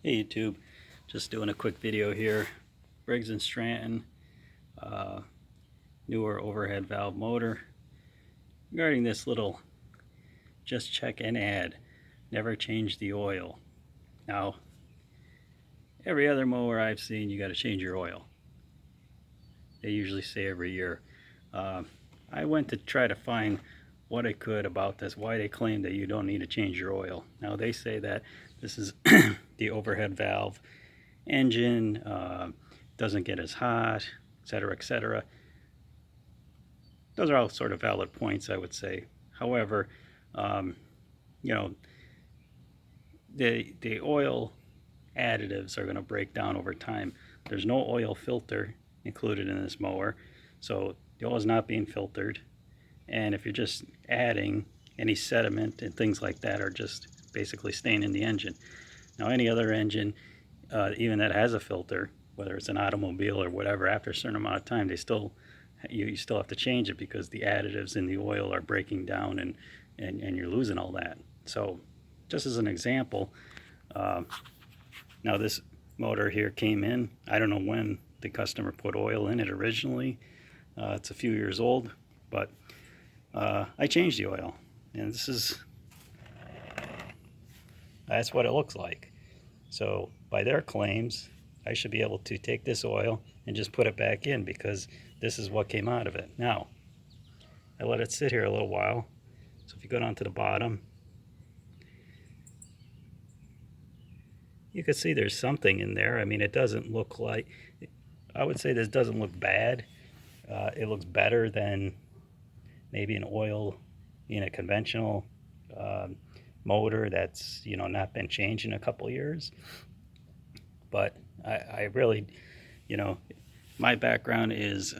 Hey YouTube, just doing a quick video here. Briggs and Stratton newer overhead valve motor. Regarding this little just check and add, never change the oil. Now, every other mower I've seen, you got to change your oil. They usually say every year. I went to try to find what I could about this, why they claim that you don't need to change your oil. Now they say that this is the overhead valve engine, doesn't get as hot, etc., etc. Those are all sort of valid points, I would say. However, you know, the oil additives are going to break down over time. There's no oil filter included in this mower, so the oil is not being filtered. And if you're just adding, any sediment and things like that are just basically staying in the engine. Now any other engine, even that has a filter, whether it's an automobile or whatever, after a certain amount of time, you still have to change it because the additives in the oil are breaking down and you're losing all that. So just as an example, now this motor here came in, I don't know when the customer put oil in it originally. It's a few years old, but I changed the oil, and that's what it looks like. So by their claims, I should be able to take this oil and just put it back in because this is what came out of it. Now, I let it sit here a little while. So if you go down to the bottom, you can see there's something in there. I mean, it doesn't look like, I would say this doesn't look bad. It looks better than maybe an oil in a conventional motor that's not been changed in a couple years. But I really, my background is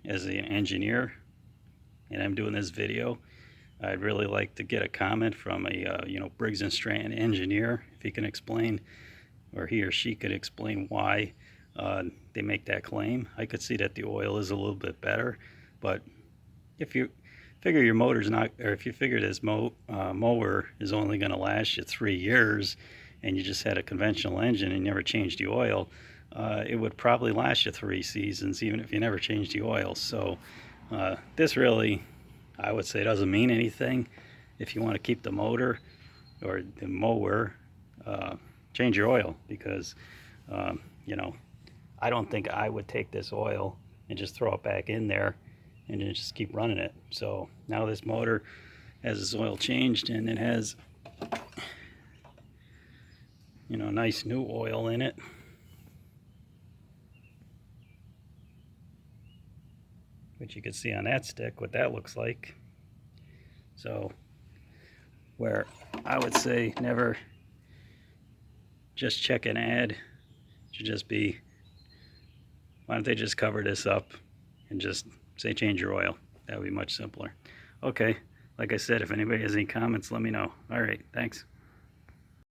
as an engineer, and I'm doing this video. I'd really like to get a comment from a Briggs and Stratton engineer, if he can explain, or he or she could explain why they make that claim. I could see that the oil is a little bit better, but if you figure your motor's not, or if you figure this mower is only going to last you 3 years, and you just had a conventional engine and never changed the oil, it would probably last you 3 seasons even if you never changed the oil. So this really, I would say, doesn't mean anything. If you want to keep the motor or the mower, change your oil, because I don't think I would take this oil and just throw it back in there and then just keep running it. So now this motor has its oil changed, and it has nice new oil in it. Which you can see on that stick what that looks like. So where I would say never just check an ad, should just be, why don't they just cover this up and just say change your oil? That would be much simpler. Okay, like I said, if anybody has any comments, let me know. All right, thanks.